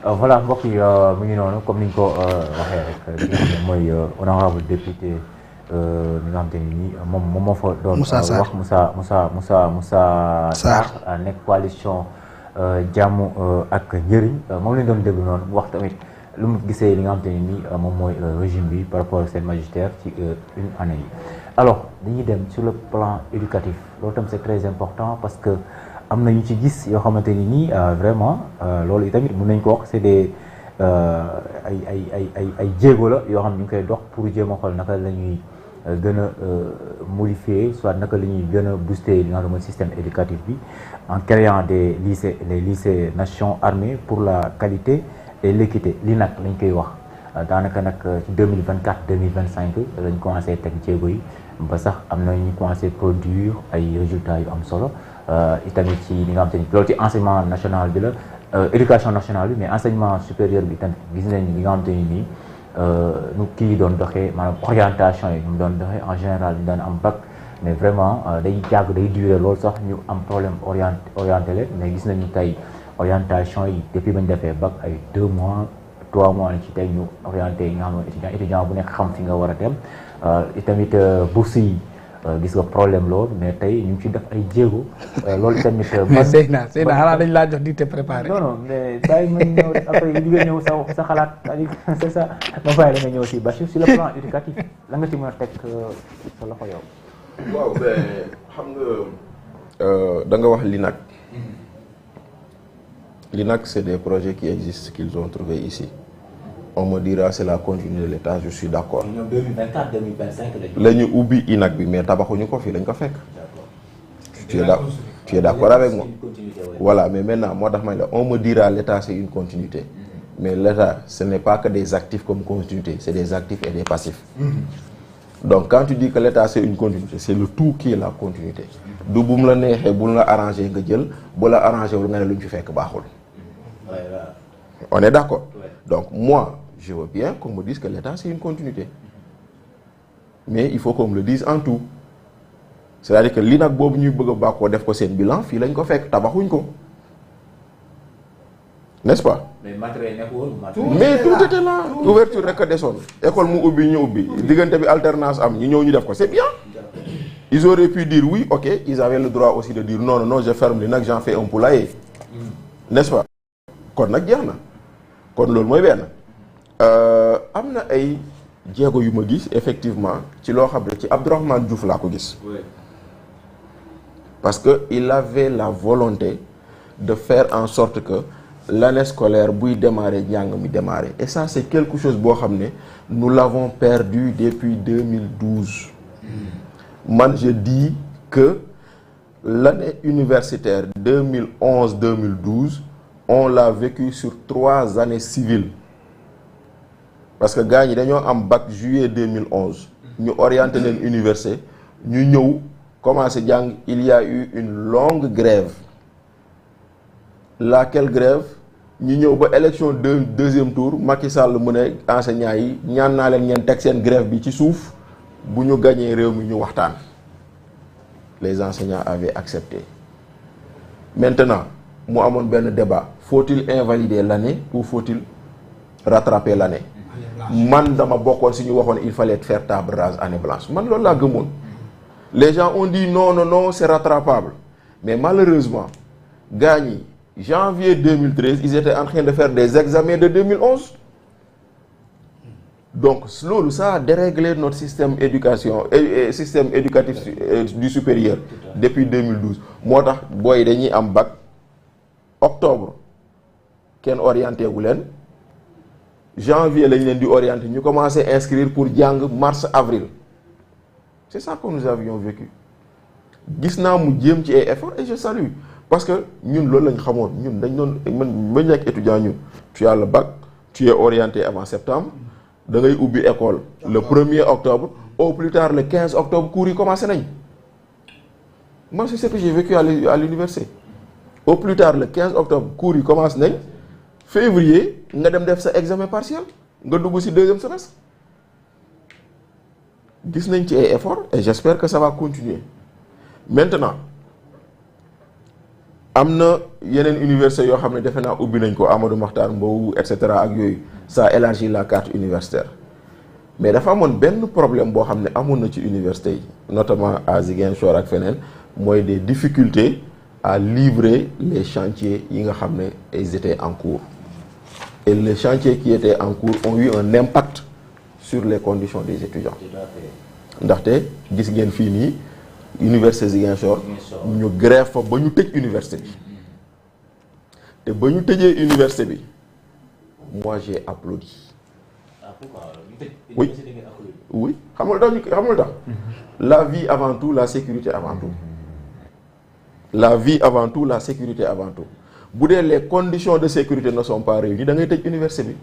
voilà mbokk yi mu ngi noonu comme ni ñu ko waxee rek li nga xam ne mooy honorable député li nga xam te ni nii moom moo fa doon wax Moussa Sarr nekk coalition jàmm ak njëriñ moom lañ doon déglu noonu wax tamit lu mu gisee li nga xam te ni nii moom mooy régime bi par rapport ak seen magistère ci une année yi alors dañuy dem sur le plan éducatif loolu tam c'est très important parce que am na ñu ci gis yoo xamante ni nii vraiment loolu itamit mën nañ ko wax c'est des ay jéego la yoo xam ne ñu ngi koy dox pour jéem a xool naka la ñuy gën a modifier soit naka la ñuy gën a booster li nga xam ne mooy système éducatif bi en créant les lycées Nations Armées pour la qualité et l'équité lii nag lañ koy wax daanaka nag ci 2024 2025 lañ commencé teg jéego yi ba sax am na ñu commencé produire ay résultats yu am solo itamit ci li nga xam te ni loolu ci enseignement national bi la éducation nationale bi mais enseignement supérieur bi tamit gis nañ li nga xam te ni nii nu kii doon doxee maanaam orientation yi ñu doon doxee en général ñu daan am bac mais vraiment day jàgg day durer loolu sax ñu am problème orienté leen mais gis nañu tey orientation yi depuis bañ defee bac ay 2 mois 3 mois lañ ci tey ñu orienté yi nga xam ne étudiant bu nekk xam fi nga war a dem itamit bourse yi gis nga problème loolu mais tey ñu ngi ci def ay jéego loolu tamit. mais Seyna xanaa dañ laa jox di te préparé. non mais bàyyi ma ñëw après li nga ñëw sa xalaat c'est ça ma bàyyi la nga ñëw si Bachir sur le plan éducatif la nga ci mën a teg sa loxo yow. waaw mais xam nga da nga wax l'INAC c'est des projets qui existent qu'ils ont trouvé ici. On me dira c'est la continuité de l'État, je suis d'accord. ñoom 2024 2025 la ñu ubbi INAC bi mais tabaxuñu ko fii lañ ko fekk. Tu es d'accord avec moi. Voilà, mais maintenant moo tax may la on me dira l'État c'est une continuité. Mais l'État ce n'est pas que des actifs comme continuité, c'est des actifs et des passifs. Donc quand tu dis que l'État c'est une continuité, c'est le tout qui est la continuité. du bu mu la neexee bu la arrangé nga jël bu la arrangé wul nga ne lu ñu fi fekk baaxul. On est d'accord. Donc moi je veux bien qu'on me dise que l'État c'est une continuité, mais il faut qu'on me le dise en tout. C'est-à-dire que l'INAC boobu ñuy bëgg a bàkkoo def ko seen bilan fii lañ ko fekk tabaxuñ ko, n'est-ce pas? Mais tout était là. Ouverture rek a desoon. École mu ubbi ñu ubbi diggante bi alternance am ñu ñëw ñu def ko, c'est bien. Ils auraient pu dire oui, ok, ils avaient le droit aussi de dire non, non, non, je ferme l'INAC, j'en fais un poulailler. N'est-ce pas? Kon nag jeex na. Kon loolu mooy benn. Am na ay jéego yu ma gis effectivement ci loo xam ne ci Abdourahmane Diouf laa ko gis. Parce que il avait la volonté de faire en sorte que l'année scolaire buy démarrer njàng mi démarrer. Et ça c'est quelque chose boo xam ne nous l'avons perdu depuis 2012. Man je dis que l'année universitaire 2011-2012 on l'a vécu sur 3 années civiles. Parce que gars ñi dañoo am bac juillet 2011 ñu orienté leen université ñu ñëw commencé jàng, il y a eu une longue grève. Laquelle grève ñu ñëw ba élection deuxième tour Macky Sall mu ne enseignants yi ñaan naa leen ngeen teg seen grève bi ci suuf bu ñu gagné réew mi ñu waxtaan. Les enseignants avaient accepté. Maintenant mu amoon benn débat, faut-il invalider l'année ou faut-il rattraper l'année? Man dama bokkoon si ñu waxoon il fallait faire table rase année blanche, man loolu laa gëmoon. Les gens ont dit non non non c'est rattrapable, mais malheureusement gars ñi janvier 2013 ils étaient en train de faire des examens de 2011. Donc loolu ça a déréglé notre système éducation et système éducatif du supérieur depuis 2012. moo tax booy dañuy am bac octobre kenn orienté wu leen, janvier lañ leen di orienté ñu commencé inscrire pour jàng mars avril. C'est ça que nous avions vécu. Gis naa mu jéem ci ay efforts et je salue parce que ñun loolu lañ xamoon, ñun dañ doon man ba nekk étudiant ñun tu as le bac, tu es orienté avant septembre, da ngay ubbi école le 1er octobre, au plus tard le 15 octobre cours yi commencé nañ. Moi c'est ce que j'ai vécu à l'université. Au plus tard le 15 octobre cours yi commencé nañ, février nga dem def sa examen partiel nga dugg ci deuxième semestre. Gis nañ ci ay efforts et j'espère que ça va continuer. Maintenant am na yeneen université yoo xam ne defe naa ubbi nañ ko Amadou Mahtar Mbow et cetera ak yooyu ça élargit la carte universitaire mais dafa amoon benn problème boo xam ne amoon na ci université yi notamment à Ziguinchor ak feneen mooy des difficultés à livrer les chantiers yi nga xam ne ils étaient en cours et les chantiers qui étaient en cours ont eu un impact sur les conditions des étudiants ndaxte gis ngeen fii nii université Ziguinchor ñu grève fa ba ñu tëj université bi te ba ñu tëjee université bi moi j'ai applaudi. Oui oui xam nga lu tax la vie avant tout, la sécurité avant tout. La vie avant tout, la sécurité avant tout. Bu dee les conditions de sécurité ne sont pas réunies da ngay tëj université bi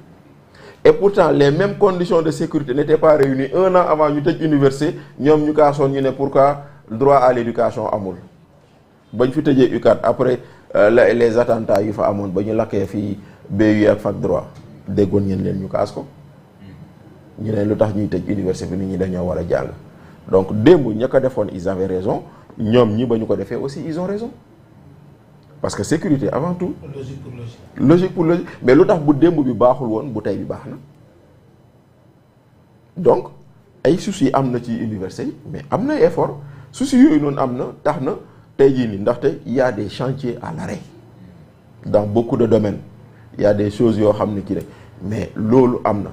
et pourtant les mêmes conditions de sécurité n'étaient pas réunies un an avant ñu tëj université ñoom ñu kaasoon ñu ne pourquoi droit à l'éducation amul bañ fi tëjee UCAD après les attentats yu fa amoon ba ñu lakkee fii BU ak fac droit déggoon ngeen leen ñu kaas ko ñu ne lu tax ñuy tëj université bi nit ñi dañoo war a jàng donc démb ña ko defoon ils avaient raison ñoom ñi ba ñu ko defee aussi ils ont raison parce que sécurité avant tout. logique pour logique. Logique pour logique mais lu tax bu démb bi baaxul woon bu tey bi baax na donc ay soucis am na ci université yi mais am na effort soucis yooyu noonu am na tax na tey jii nii ndaxte y a des chantiers à l'arrêt dans beaucoup de domaines il y a des choses yoo xam ne ki rek mais loolu am na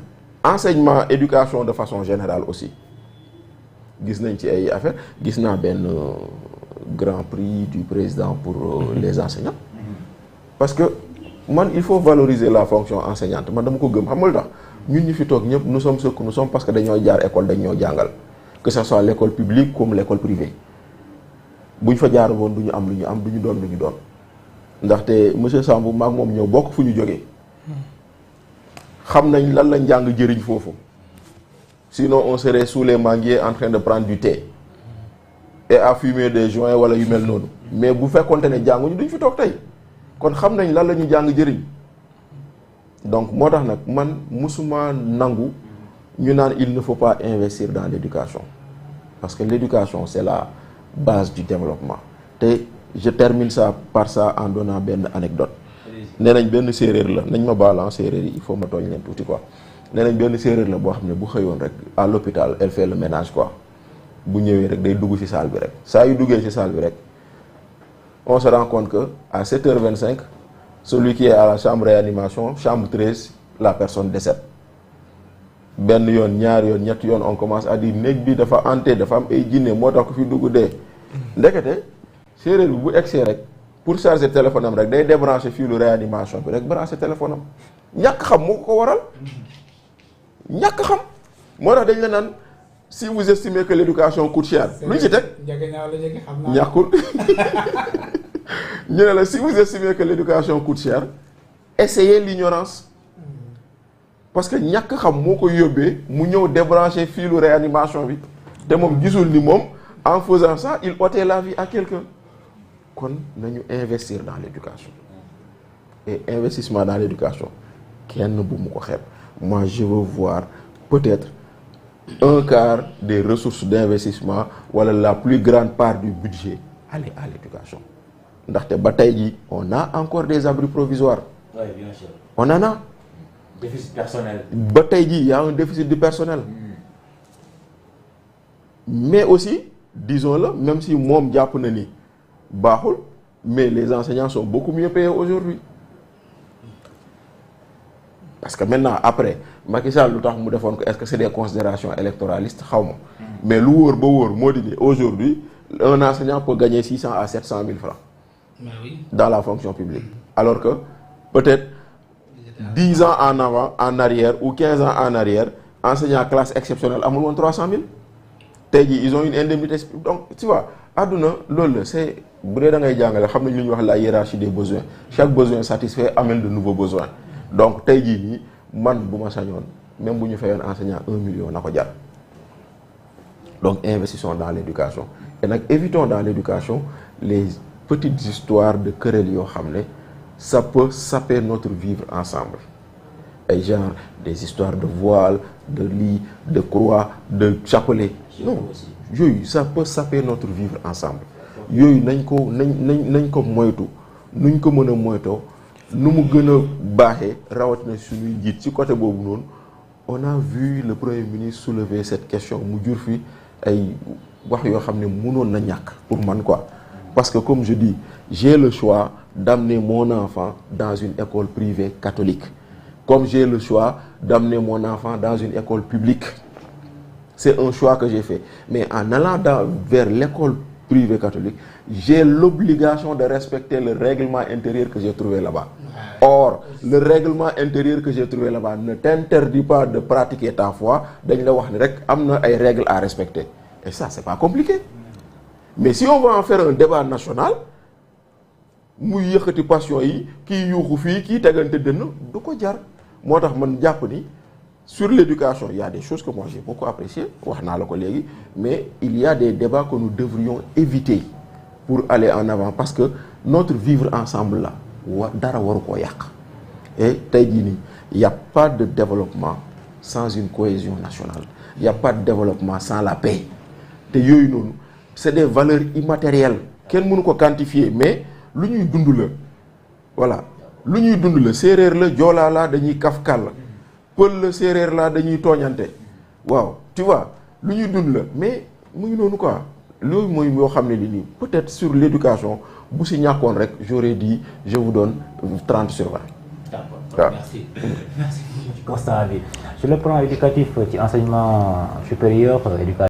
enseignement éducation de façon générale aussi gis nañ ci ay affaire gis naa benn grand prix du président pour les enseignants parce que man il faut valoriser la fonction enseignante man dama ko gëm xam nga lu tax ñun ñu fi toog ñëpp nous sommes ce que nous sommes parce que dañoo jaar école dañoo jàngal que ce soit l'école publique comme l'école privée buñ fa jaar woon du ñu am lu ñu am du ñu doon lu ñu doon ndaxte monsieur Sambou maag moom ñëw bokk fu ñu jógee xam nañ lan la njàng jëriñ foofu sinon on serait sous les manguiers en train de prendre du thé et à fumer des joints wala yu mel noonu mais bu fekkonte ne jànguñu duñ fi toog tey kon xam nañ lan la ñu jàng jëriñ donc moo tax nag man musuma nangu ñu naan il ne faut pas investir dans l'éducation parce que l'éducation c'est la base du développement te je termine ça par ça en donnant benn anecdote nee nañ benn séeréer la nañ ma baal séeréer yi il faut ma tooñ leen tuuti quoi nee nañ benn séeréer la boo xam ne bu xëyoon rek à l'hôpital elle fait le ménage quoi bu ñëwee rek day dugg ci salle bi rek saa yu duggee ci salle bi rek on se rend compte que à 7h25 celui qui est à la chambre réanimation chambre 13 la personne décède benn yoon ñaar yoon ñett yoon on commence à dire néeg bi dafa hanté dafa am ay jinne moo tax ko fi dugg dee ndekete séeréer bi bu egsee rek pour charger téléphone am rek day débrancher filu réanimation bi rek brancher téléphone am ñàkk xam moo ko waral ñàkk xam moo tax dañ la naan si vous estimez que l'éducation coûte cher lu ñu ci teg ñàkkul ñu ne la si vous estimez que l'éducation coûte cher essayez l'ignorance parce que ñàkk xam moo ko yóbbee mu ñëw débrancher filu réanimation bi te moom gisul ni moom en faisant ça il ôtait la vie à quelqu'un kon nañu investir dans l'éducation et investissement dans l'éducation kenn bu mu ko xeeb moi je veux voir peut-être un quart des ressources d'investissement wala la plus grande part du budget aller à l'éducation ndaxte ba tey jii on a encore des abris provisoires. Oui, bien sûr. On en a. Déficit personnel. ba tey jii y a un déficit du personnel. Mais aussi disons-le même si moom jàpp na ni baaxul mais les enseignants sont beaucoup mieux payés aujourd'hui parce que maintenant après Macky Sall lu tax mu defoon ko est-ce que c'est des considérations électoralistes xaw ma mais lu wóor ba wóor moo di ni aujourd'hui un enseignant peut gagner 600 à 700 000 francs dans la fonction publique alors que peut-être 10 ans en avant en arrière ou 15 ans en arrière enseignant classe exceptionnelle amul woon 300 000 tey jii ils ont une indemnité donc tu vois àdduna loolu la c'est bu dee da ngay jàngale xam nañ lu ñuy wax la hiérarchie des besoins chaque besoin satisfait amène de nouveaux besoins donc tey jii nii man bu ma sañoon même bu ñu fayoon enseignant 1 million na ko jar donc investissons dans l'éducation et nag évitons dans l'éducation les petites histoires de querelles yoo xam ne ça peut saper notre vivre ensemble ay genre des histoires de voile de lit de croix de chapelet non yooyu ça peut saper notre vivre ensemble yooyu nañ ko moytu nuñ ko mën a moytoo nu mu gën a baaxee rawatina suñuy njiit ci côté boobu noonu on a vu le Premier ministre soulever cette question mu jur fi ay wax yoo xam ne mënoon na ñàkk pour man quoi parce que comme je dis j'ai le choix d'amener mon enfant dans une école privée catholique comme j'ai le choix d'amener mon enfant dans une école publique. C'est un choix que j'ai fait. Mais en allant vers l'école privée catholique, j'ai l'obligation de respecter le règlement intérieur que j'ai trouvé là-bas. Or, le règlement intérieur que j'ai trouvé là-bas ne t'interdit pas de pratiquer ta foi. Il y a des règles à respecter. Et ça, c'est pas compliqué. Mais si on va en faire un débat national, muy yëkkati passion yi kii yuuxu fii kii tegante dënn du ko jar moo tax man jàpp ni sur l'éducation il y a des choses que moi j'ai beaucoup appréciées wax naa la ko léegi mais il y a des débats que nous devrions éviter pour aller en avant parce que notre vivre ensemble là dara waru koo yàq et tey jii nii il y a pas de développement sans une cohésion nationale il y a pas de développement sans la paix te yooyu noonu c'est des valeurs immatérielles kenn mënu ko quantifier mais lu ñuy dund la voilà lu ñuy dund la séeréer la joolaa la dañuy kafkal la pël la séeréer la dañuy tooñante waaw tu vois lu ñuy dund la mais mu ngi noonu quoi loolu mooy yoo xam ne li nii peut-être sur l'éducation bu si ñàkkoon rek j'aurais dit je vous donne 30 sur 20. D'accord, merci. Merci. Constat bi sur le plan éducatif ci enseignement supérieur éducation